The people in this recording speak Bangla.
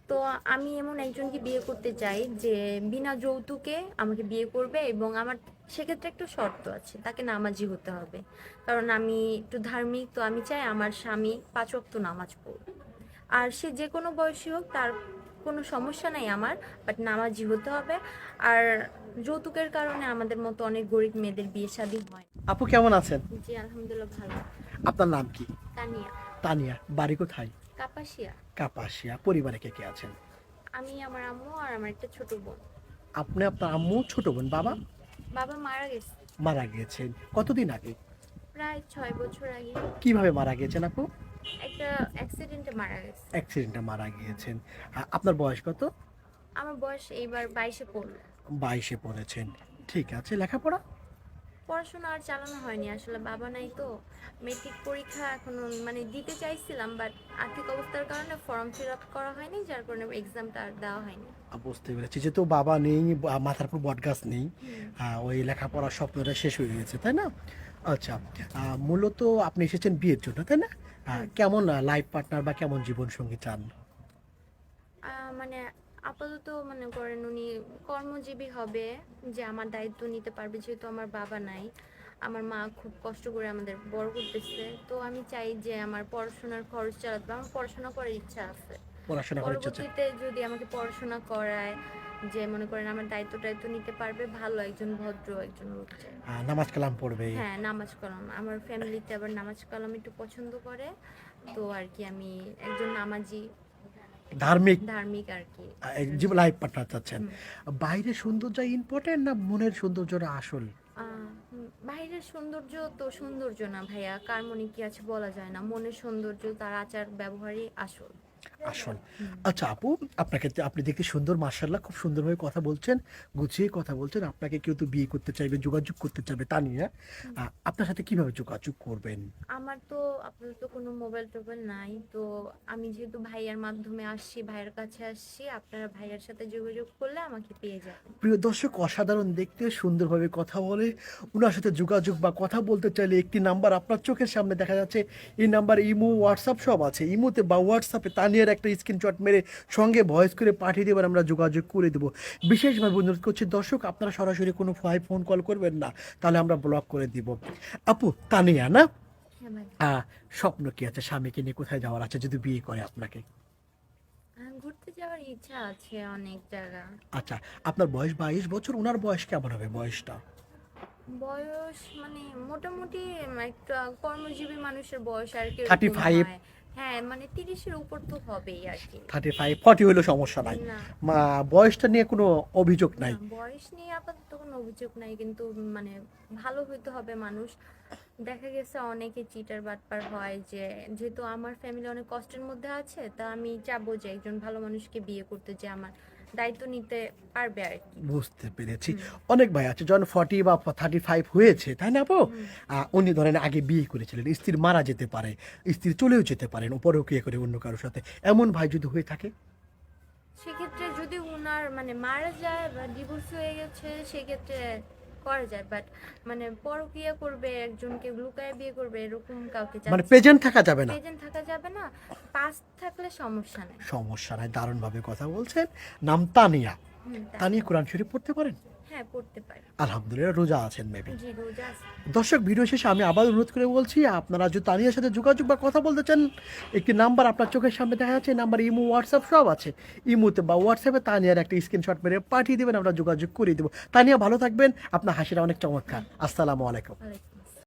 তো আমি এমন একজনকে বিয়ে করতে চাই যে বিনা যৌতুকে আমাকে বিয়ে করবে, এবং আমার সেক্ষেত্রে একটু শর্ত আছে, তাকে নামাজি হতে হবে। কারণ আমি একটু ধার্মিক, তো আমি চাই আমার স্বামী 5 ওয়াক্ত নামাজ পড়বে। আর সে যে কোনো বয়সী হোক, তার কোনো সমস্যা নাই আমার, বাট নামাজি হতে হবে। আর যৌতুকের কারণে আমাদের মতো অনেক গরিব মেয়েদের বিয়ে শাদী হয় না। আপু কেমন আছেন? জি আলহামদুলিল্লাহ, ভালো। আপনার নাম কি? তানিয়া। তানিয়া, বাড়ি কোথায়? কাপাসিয়া। কাপাসিয়া। পরিবারে কে কে আছেন? আমি, আমার আম্মু আর আমার একটা ছোট বোন। আপনি, আপনার আম্মু, ছোট বোন, বাবা বাবা মারা গেছে মারা গিয়েছেন কতদিন আগে? প্রায় 6 বছর আগে। কিভাবে মারা গিয়েছেন আপু? একটা অ্যাক্সিডেন্টে মারা গেছে। অ্যাক্সিডেন্টে মারা গিয়েছেন। আপনার বয়স কত? আমার বয়স এইবার 22-এ পড়লো। 22-এ পড়েছেন। ঠিক আছে, লেখাপড়া? পড়াশোনা আর চালানো হয়নি, আসলে বাবা নাই তো। মেট্রিক পরীক্ষা এখনো মানে দিতে চাইছিলাম, বাট আর্থিক অবস্থার কারণে ফর্ম ফিল আপ করা হয়নি, যার কারণে এক্সামটা আর দেওয়া হয়নি। বুঝতে পেরেছি, যেহেতু বাবা নেই, মাথার উপর বটগাছ নেই, হুম। ওই লেখাপড়ার স্বপ্নটা শেষ হয়ে গেছে, তাই না? আচ্ছা, মূলত আপনি এসেছেন বিয়ের জন্য, তাই না? হুম। কেমন লাইফ পার্টনার বা কেমন জীবন সঙ্গী চান? মানে আপাতত মনে করেন উনি কর্মজীবী হবে, যে আমার দায়িত্ব নিতে পারবে, যেহেতু আমার বাবা নাই। আমার মা খুব কষ্ট করে আমাদের বড় করতেছে, তো আমি চাই যে আমার পড়াশোনার খরচ চালাতে পারবে। আমার পড়াশোনা করার ইচ্ছা আছে। পড়াশোনা করে ইচ্ছে আছে? পরবর্তীতে যদি আমাকে পড়াশোনা করায়, যে মনে করেন আমার দায়িত্ব নিতে পারবে, ভালো একজন ভদ্র একজন লোক চাই। নামাজ কালাম পড়বে? হ্যাঁ, নামাজ কালাম, আমার ফ্যামিলিতে আবার নামাজ কালাম একটু পছন্দ করে। তো আর কি আমি একজন নামাজি, ধার্মিক ধার্মিক আর কি। জীবন লাইফ পার্টনার চাচ্ছেন। হুম। বাইরের সৌন্দর্য ইম্পর্টেন্ট না মনের সৌন্দর্যটা আসল? বাইরের সৌন্দর্য তো সৌন্দর্য না ভাইয়া, কার মনে কি আছে বলা যায় না। মনের সৌন্দর্য তার আচার ব্যবহারই আসল। আসল। হুম। আচ্ছা আপু, আপনাকে আপনি দেখতে সুন্দর, মাশাআল্লাহ, খুব সুন্দরভাবে কথা বলছেন, গুছিয়ে কথা বলছেন। আপনাকে কেউ তো বিয়ে করতে চাইবে, যোগাযোগ করতে চাইবে, তা নিয়ে আপনার সাথে কিভাবে যোগাযোগ করবেন? আমার তো আপাতত কোনো মোবাইল টোবাইল নাই, তো আমি যেহেতু ভাইয়ার মাধ্যমে আসছি, ভাইয়ের কাছে আসছি, আপনারা ভাইয়ার সাথে যোগাযোগ করলে আমাকে পেয়ে যাবেন। প্রিয় দর্শক, অসাধারণ দেখতে, সুন্দরভাবে কথা বলে। ওনার সাথে যোগাযোগ বা কথা বলতে চাইলে একটি নাম্বার আপনার চোখের সামনে দেখা যাচ্ছে। এই নাম্বার ইমো, হোয়াটসঅ্যাপ সব আছে। ইমোতে বা হোয়াটসঅ্যাপে তানিয়ার একটা স্ক্রিনশট মেরে সঙ্গে ভয়েস করে পাঠিয়ে দেবেন, আমরা যোগাযোগ করে দেবো। বিশেষভাবে অনুরোধ করছি দর্শক, আপনারা সরাসরি কোনো ফোন কল করবেন না, তাহলে আমরা ব্লক করে দিব। আপু, তানিয়া না? হ্যাঁ ভাই। স্বপ্ন কি আছে? স্বামীকে নিয়ে কোথায় যাওয়ার আছে যদি বিয়ে করে আপনাকে? ঘুরতে যাওয়ার ইচ্ছা আছে অনেক জায়গা। আচ্ছা, আপনার বয়স 22 বছর, ওনার বয়স কেমন হবে বয়সটা? বয়স মানে মোটামুটি একটা কর্মজীবী মানুষের বয়স আর কি থার্টি এরকম ফাইভ হয়। হ্যাঁ, মানে 30-এর উপর তো হবেই আর কি। 35-40 হলেও সমস্যা নাই। না, বয়সটা নিয়ে কোনো অভিযোগ না, নাই? বয়স নিয়ে আপাতত কোনো অভিযোগ নাই, কিন্তু মানে ভালো হইতে হবে মানুষ। দেখা গেছে অনেকে চিটার বাটপার হয়, যে যেহেতু আমার ফ্যামিলি অনেক কষ্টের মধ্যে আছে, তা আমি চাবো যে একজন ভালো মানুষকে বিয়ে করতে, যে আমার দায়িত্ব নিতে পারবে আর কি। বুঝতে পেরেছি। হুম। অনেক ভাই আছে যখন 40 বা 35 হয়েছে, তাই না আপু? হুম। উনি ধরেন আগে বিয়ে করেছিলেন, স্ত্রী মারা যেতে পারে, স্ত্রী চলেও যেতে পারেন পরকীয়া করে অন্য কারোর সাথে, এমন ভাই যদি হয়ে থাকে? সেক্ষেত্রে যদি উনার মানে মারা যায় বা ডিভোর্স হয়ে গেছে, সেক্ষেত্রে করা যায়, বাট মানে পরক্রিয়া করবে, একজনকে লুকায় বিয়ে করবে, এরকম কাউকে মানে চাচ্ছি। প্রেজেন্ট থাকা যাবে না? প্রেজেন্ট থাকা যাবে না, পাস্ট থাকলে সমস্যা নেই। সমস্যা নাই, দারুণভাবে কথা বলছেন। নাম তানিয়া। হুম, তাই। তানিয়া কোরআন শরীফ পড়তে পারেন? হ্যাঁ, পড়তে পারি। আলহামদুলিল্লাহ, রোজা আছেন মেবি। জি, রোজা আছে। দর্শক, ভিডিও শেষে আমি আবার অনুরোধ করে বলছি, আপনারা যদি তানিয়ার সাথে যোগাযোগ বা কথা বলতে চান, একটি নাম্বার আপনার চোখের সামনে দেখা যাচ্ছে। নাম্বার ইমো, হোয়াটসঅ্যাপ সব আছে। ইমোতে বা হোয়াটসঅ্যাপে তানিয়ার একটা স্ক্রিনশট মেরে পাঠিয়ে দেবেন, আমরা যোগাযোগ করে দেবো। তানিয়া ভালো থাকবেন, আপনার হাসিটা অনেক চমৎকার। আসসালামু আলাইকুম। ওয়ালাইকুম